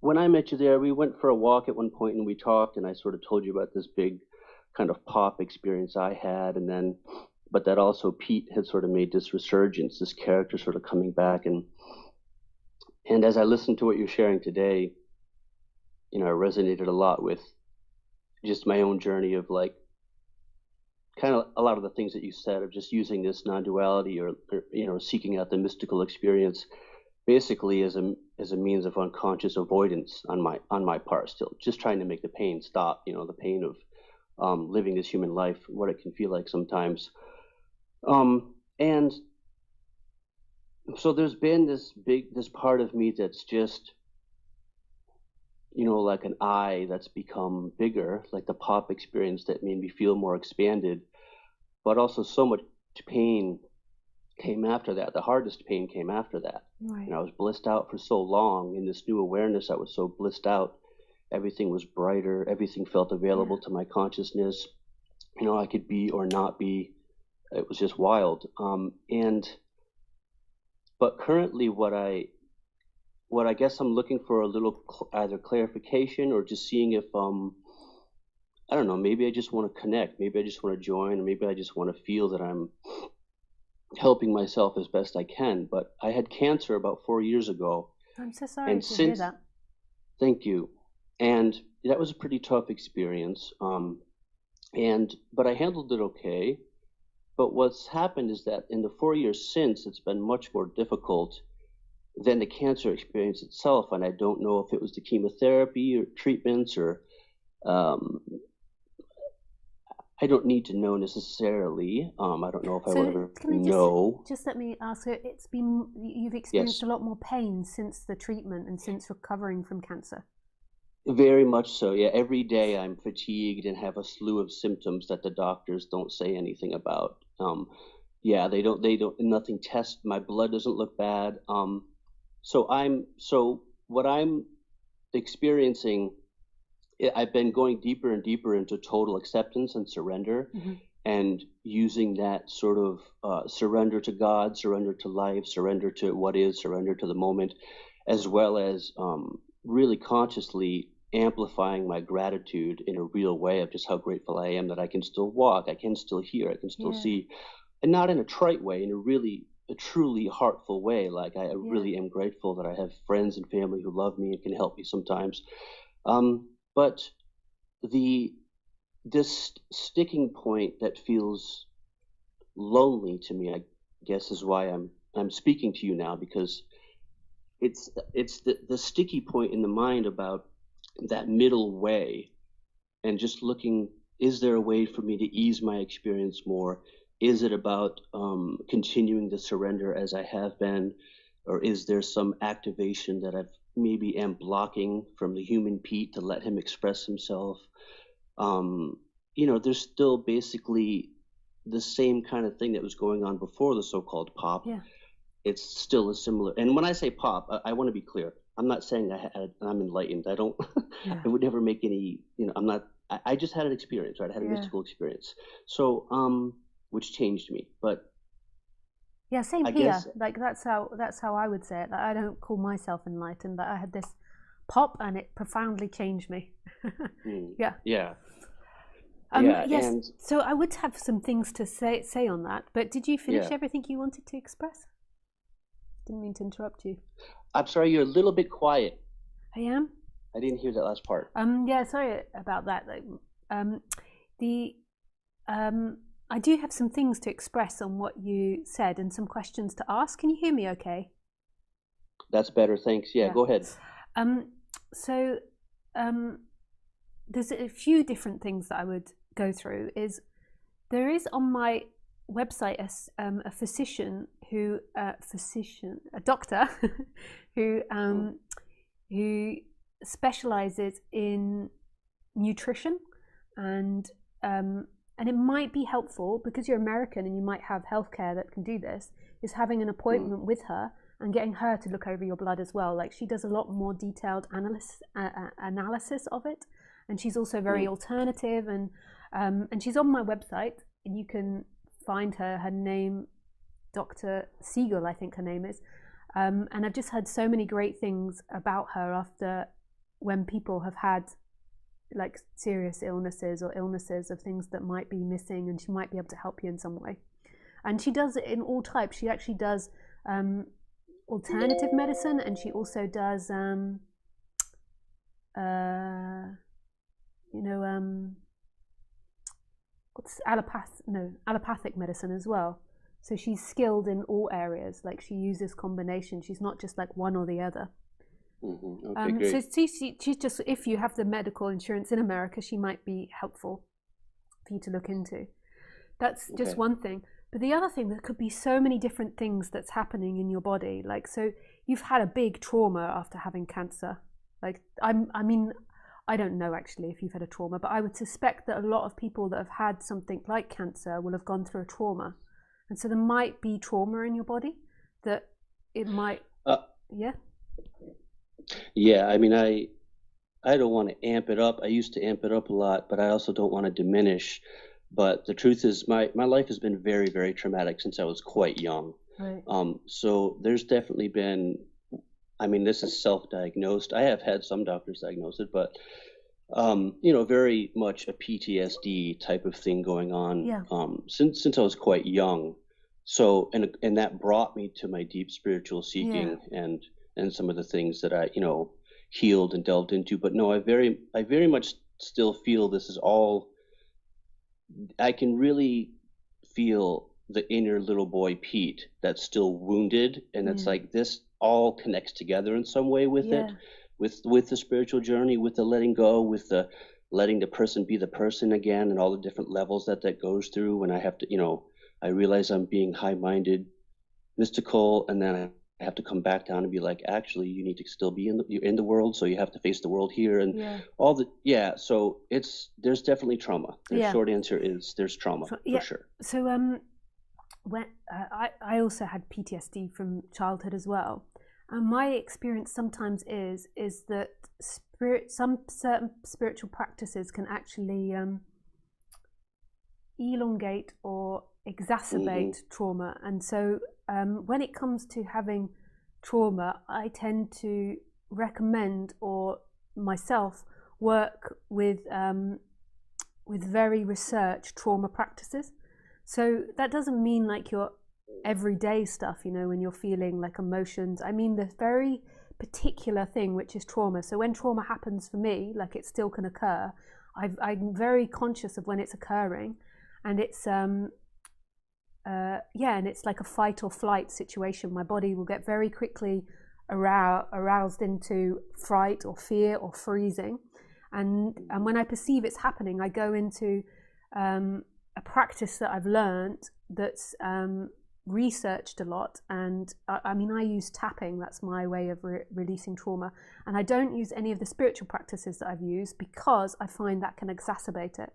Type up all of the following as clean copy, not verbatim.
when I met you there, we went for a walk at one point and we talked, and I sort of told you about this big kind of pop experience I had, and then, but that also Pete had sort of made this resurgence, this character sort of coming back, and as I listened to what you're sharing today, I resonated a lot with just my own journey of like kind of a lot of the things that you said of just using this non-duality or seeking out the mystical experience basically as a means of unconscious avoidance on my part, still just trying to make the pain stop, the pain of living this human life, what it can feel like sometimes. And so there's been this part of me that's just, like an eye that's become bigger, like the pop experience that made me feel more expanded, but also so much pain came after that. The hardest pain came after that. Right. And I was blissed out for so long in this new awareness. I was so blissed out. Everything was brighter. Everything felt available to my consciousness. I could be or not be. It was just wild. But currently what I guess I'm looking for a little either clarification or just seeing if, I don't know, maybe I just want to connect. Maybe I just want to join, or maybe I just want to feel that I'm helping myself as best I can. But I had cancer about 4 years ago. I'm so sorry and to hear since, that. Thank you. And that was a pretty tough experience. But I handled it okay. But what's happened is that in the 4 years since, it's been much more difficult than the cancer experience itself. And I don't know if it was the chemotherapy or treatments or um, I don't need to know necessarily. I don't know if I will ever can I know. just let me ask you, you've experienced a lot more pain since the treatment and since recovering from cancer. Very much so. Yeah, every day I'm fatigued and have a slew of symptoms that the doctors don't say anything about. Yeah, nothing tests. My blood doesn't look bad. So what I'm experiencing, I've been going deeper and deeper into total acceptance and surrender, and using that sort of surrender to God, surrender to life, surrender to what is, surrender to the moment, as well as really consciously amplifying my gratitude in a real way of just how grateful I am that I can still walk, I can still hear, I can still see, and not in a trite way, in a truly heartful way. Like I really am grateful that I have friends and family who love me and can help me sometimes. But this sticking point that feels lonely to me, I guess, is why I'm speaking to you now, because it's the sticky point in the mind about that middle way, and just looking, is there a way for me to ease my experience more? Is it about continuing to surrender as I have been, or is there some activation that I've maybe am blocking from the human Pete to let him express himself? There's still basically the same kind of thing that was going on before the so-called pop. Yeah. It's still a similar, and when I say pop, I want to be clear. I'm not saying I'm enlightened. I don't, I would never make any, I just had an experience, right? I had a mystical experience. So, which changed me, but. Yeah, same here. Like that's how I would say it. Like, I don't call myself enlightened, but I had this pop and it profoundly changed me. Yeah. Yeah. Yes. And so I would have some things to say on that, but did you finish everything you wanted to express? Didn't mean to interrupt you. I'm sorry, you're a little bit quiet. I am? I didn't hear that last part. Yeah, sorry about that. I do have some things to express on what you said and some questions to ask. Can you hear me okay? That's better, thanks. Yeah, go ahead. There's a few different things that I would go through. There is on my website a physician a doctor who specializes in nutrition, and it might be helpful because you're American and you might have healthcare that can do this, is having an appointment with her and getting her to look over your blood as well. Like, she does a lot more detailed analysis of it, and she's also very alternative, and she's on my website, and you can find her name, Dr. Siegel, I think her name is, and I've just heard so many great things about her after when people have had like serious illnesses or illnesses of things that might be missing, and she might be able to help you in some way. And she does it in all types. She actually does alternative medicine, and she also does what's allopathic medicine as well. So she's skilled in all areas. Like she uses combinations. She's not just like one or the other. Okay, great. So she's just, if you have the medical insurance in America, she might be helpful for you to look into. That's just one thing. But the other thing, there could be so many different things that's happening in your body. Like, so you've had a big trauma after having cancer. Like, I mean, I don't know actually if you've had a trauma, but I would suspect that a lot of people that have had something like cancer will have gone through a trauma. And so there might be trauma in your body that it might, yeah? Yeah, I mean, I don't want to amp it up. I used to amp it up a lot, but I also don't want to diminish. But the truth is, my life has been very, very traumatic since I was quite young. Right. So there's definitely been, I mean, this is self-diagnosed. I have had some doctors diagnose it, but very much a PTSD type of thing going on since I was quite young. So and that brought me to my deep spiritual seeking and some of the things that I healed and delved into. But no, I very much still feel this is all. I can really feel the inner little boy Pete that's still wounded, and it's like this all connects together in some way with it, with the spiritual journey, with the letting go, with the letting the person be the person again, and all the different levels that goes through. When I have to, I realize I'm being high-minded, mystical, and then I have to come back down and be like, actually, you need to still be in the world, so you have to face the world here, and so there's definitely trauma. The short answer is there's trauma for sure. So when I also had PTSD from childhood as well, and my experience sometimes is that some certain spiritual practices can actually elongate or exacerbate trauma. And so when it comes to having trauma, I tend to recommend, or myself work with very researched trauma practices. So that doesn't mean like your everyday stuff, when you're feeling like emotions. I mean the very particular thing, which is trauma. So when trauma happens for me, like it still can occur, I'm very conscious of when it's occurring, and it's and it's like a fight or flight situation. My body will get very quickly aroused into fright or fear or freezing, and when I perceive it's happening, I go into a practice that I've learned that's researched a lot. And I mean, I use tapping. That's my way of releasing trauma, and I don't use any of the spiritual practices that I've used because I find that can exacerbate it.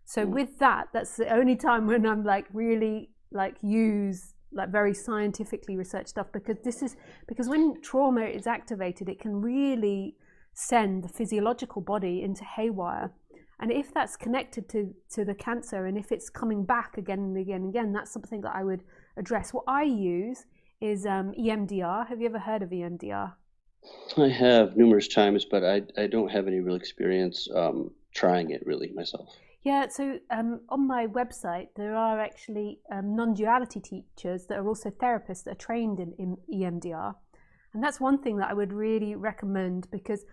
So with that's the only time when I'm like really like use like very scientifically researched stuff, because when trauma is activated, it can really send the physiological body into haywire. And if that's connected to the cancer, and if it's coming back again and again and again, that's something that I would address. What I use is EMDR. Have you ever heard of EMDR? I have numerous times, but I don't have any real experience trying it really myself. Yeah, so on my website, there are actually non-duality teachers that are also therapists that are trained in EMDR. And that's one thing that I would really recommend, because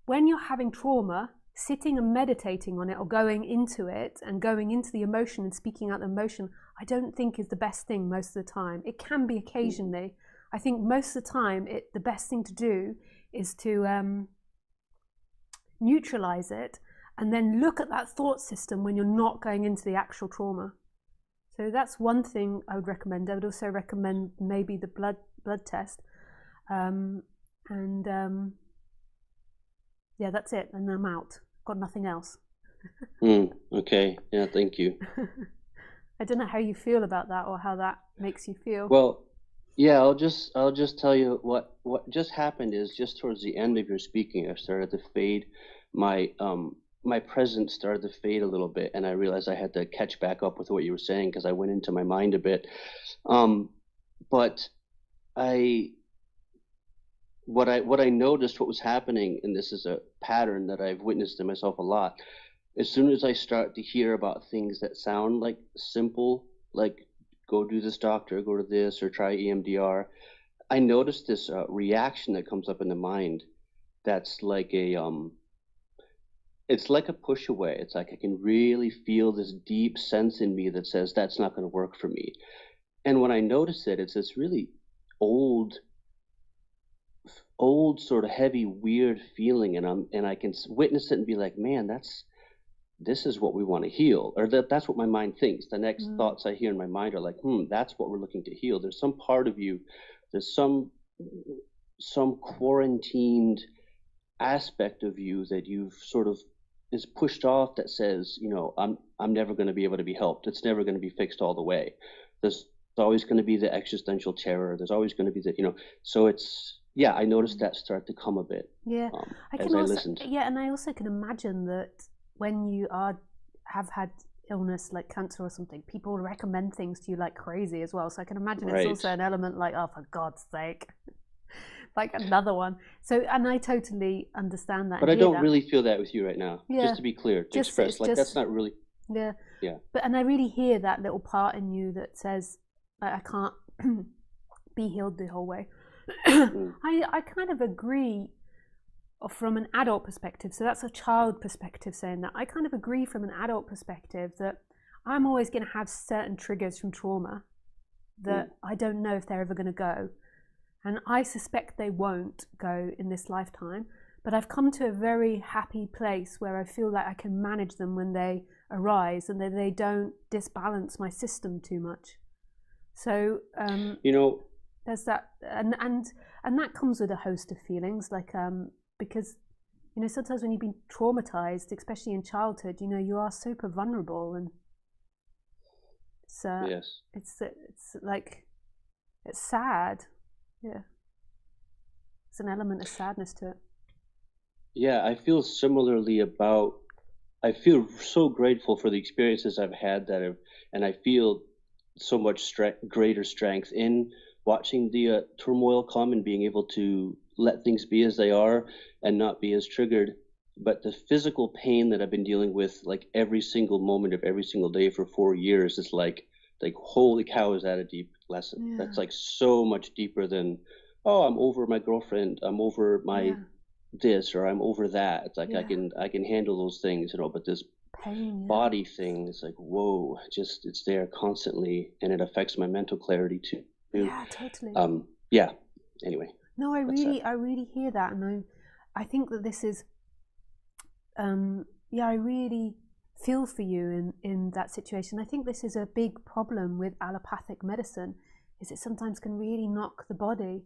when you're having trauma, sitting and meditating on it, or going into it and going into the emotion and speaking out the emotion, I don't think is the best thing most of the time. It can be occasionally. I think most of the time, the best thing to do is to neutralize it, and then look at that thought system when you're not going into the actual trauma. So that's one thing I would recommend. I would also recommend maybe the blood test. That's it. And I'm out. Got nothing else. Okay. Yeah, thank you. I don't know how you feel about that, or how that makes you feel. Well, yeah, I'll just tell you what just happened is, just towards the end of your speaking, I started to fade. My presence started to fade a little bit, and I realized I had to catch back up with what you were saying, because I went into my mind a bit. But what I noticed what was happening, and this is a pattern that I've witnessed in myself a lot. As soon as I start to hear about things that sound like simple, like go do this doctor, go to this, or try EMDR, I notice this reaction that comes up in the mind that's like it's like a push away. It's like I can really feel this deep sense in me that says that's not going to work for me. And when I notice it, it's this really old, old sort of heavy, weird feeling, and I can witness it and be like, man, this is what we want to heal, or that's what my mind thinks. The next thoughts I hear in my mind are like, that's what we're looking to heal. There's some part of you, there's some quarantined aspect of you that you've sort of is pushed off that says, I'm never going to be able to be helped. It's never going to be fixed all the way. There's always going to be the existential terror. There's always going to be so it's, yeah, I noticed that start to come a bit. Yeah, as I listened. Yeah, and I also can imagine that when you have had illness like cancer or something, people recommend things to you like crazy as well. So I can imagine it's also an element like, oh, for God's sake, like another one. So, and I totally understand that. But I don't really feel that with you right now. Yeah. Just to be clear, to express, like that's not really. Yeah. Yeah. But and I really hear that little part in you that says, I can't be healed the whole way. I kind of agree from an adult perspective. So that's a child perspective saying that. I kind of agree from an adult perspective that I'm always going to have certain triggers from trauma that I don't know if they're ever going to go. And I suspect they won't go in this lifetime. But I've come to a very happy place where I feel like I can manage them when they arise and that they don't disbalance my system too much. So, there's that, and that comes with a host of feelings, like because sometimes when you've been traumatized, especially in childhood, you are super vulnerable, and yes, it's like it's sad, yeah. There's an element of sadness to it. Yeah, I feel similarly I feel so grateful for the experiences I've had and I feel so much greater strength in watching the turmoil come and being able to let things be as they are and not be as triggered. But the physical pain that I've been dealing with, like every single moment of every single day for 4 years, is like holy cow, is that a deep lesson? Yeah. That's like so much deeper than, oh, I'm over my girlfriend, I'm over my this, or I'm over that. It's like I can handle those things, but this pain, body thing is like, whoa, just it's there constantly, and it affects my mental clarity too. Yeah, totally. Yeah. Anyway. No, I really hear that, and I think that this is, I really feel for you in that situation. I think this is a big problem with allopathic medicine, is it sometimes can really knock the body,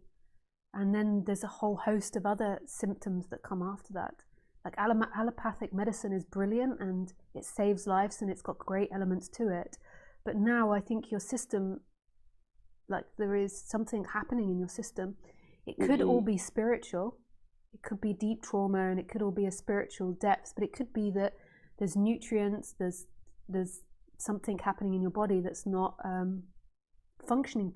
and then there's a whole host of other symptoms that come after that. Like allopathic medicine is brilliant and it saves lives and it's got great elements to it. But now I think your system, like there is something happening in your system. It could all be spiritual. It could be deep trauma and it could all be a spiritual depth, but it could be that there's nutrients, there's something happening in your body that's not functioning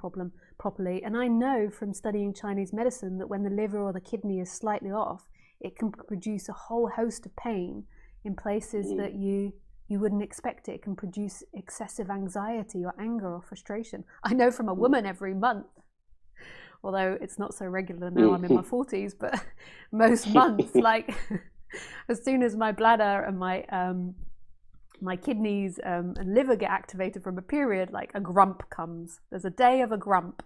properly. And I know from studying Chinese medicine that when the liver or the kidney is slightly off, it can produce a whole host of pain in places that you wouldn't expect it. It can produce excessive anxiety or anger or frustration. I know from a woman every month, although it's not so regular now, I'm in my 40s, but most months, like as soon as my bladder and my kidneys and liver get activated from a period, like a grump comes. There's a day of a grump.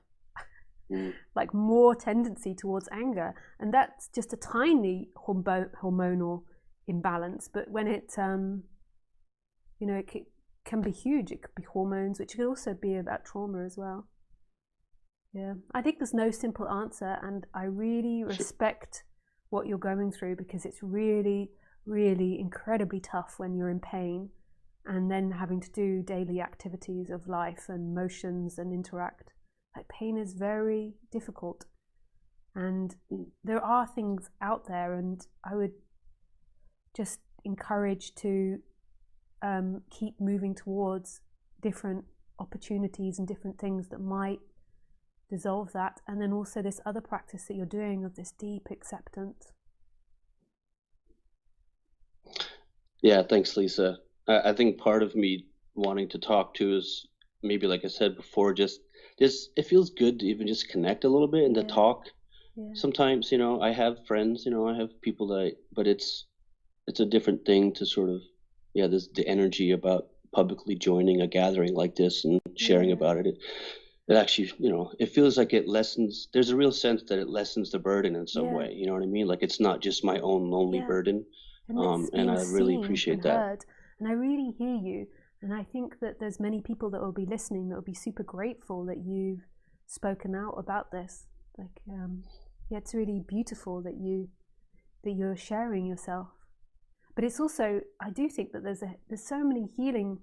Like more tendency towards anger, and that's just a tiny hormonal imbalance. But when it, it can be huge. It could be hormones, which could also be about trauma as well. Yeah, I think there's no simple answer, and I really respect what you're going through because it's really, really incredibly tough when you're in pain, and then having to do daily activities of life and motions and interact. Like pain is very difficult, and there are things out there, and I would just encourage to keep moving towards different opportunities and different things that might dissolve that, and then also this other practice that you're doing of this deep acceptance. Yeah, thanks, Lisa. I think part of me wanting to talk to is maybe, like I said before, just it feels good to even just connect a little bit and to talk. Yeah. Sometimes, I have friends, I have people but it's a different thing to sort of, this the energy about publicly joining a gathering like this and sharing about it. It actually, it feels like it lessens. There's a real sense that it lessens the burden in some way. You know what I mean? Like it's not just my own lonely burden. And it's And being I really seen appreciate and that. heard. And I really hear you. And I think that there's many people that will be listening that will be super grateful that you've spoken out about this. Like, it's really beautiful that you're sharing yourself. But it's also, I do think that there's so many healing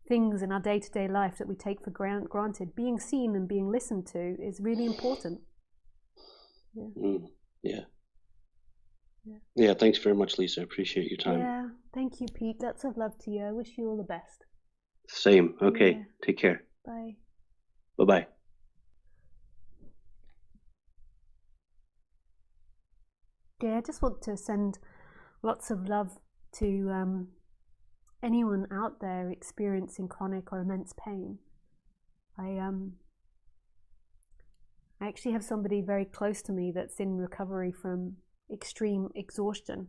things in our day-to-day life that we take for granted. Being seen and being listened to is really important. Yeah, thanks very much, Lisa. I appreciate your time. Yeah, thank you, Pete. Lots of love to you. I wish you all the best. Same. Okay, take care. Bye. Bye-bye. Yeah, I just want to send lots of love to anyone out there experiencing chronic or immense pain. I actually have somebody very close to me that's in recovery from extreme exhaustion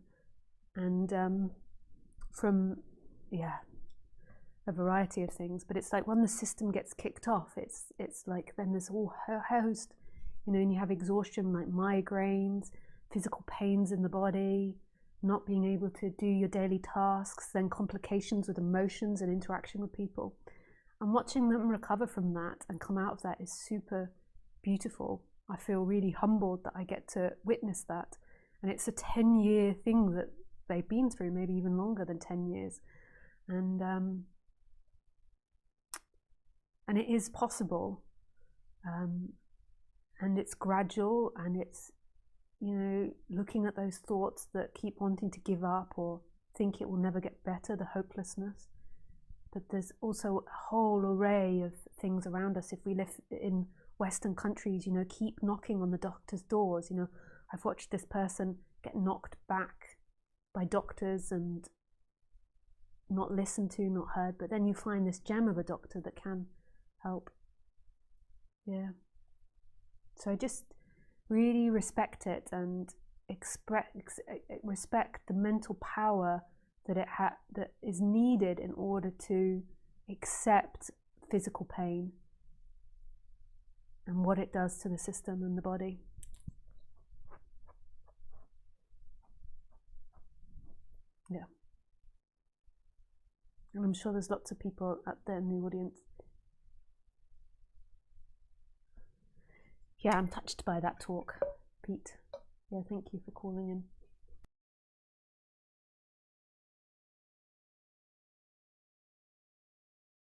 and from a variety of things. But it's like when the system gets kicked off, it's like then there's all host, and you have exhaustion like migraines, physical pains in the body, not being able to do your daily tasks, then complications with emotions and interaction with people. And watching them recover from that and come out of that is super beautiful. I feel really humbled that I get to witness that. And it's a 10-year thing that they've been through, maybe even longer than 10 years. And it is possible. And it's gradual, and it's, looking at those thoughts that keep wanting to give up or think it will never get better, the hopelessness. But there's also a whole array of things around us. If we live in Western countries, keep knocking on the doctor's doors. I've watched this person get knocked back by doctors and not listened to, not heard, but then you find this gem of a doctor that can help. Yeah. So I just really respect it and respect the mental power that is needed in order to accept physical pain and what it does to the system and the body. Yeah. And I'm sure there's lots of people out there in the audience. Yeah, I'm touched by that talk, Pete. Yeah, thank you for calling in.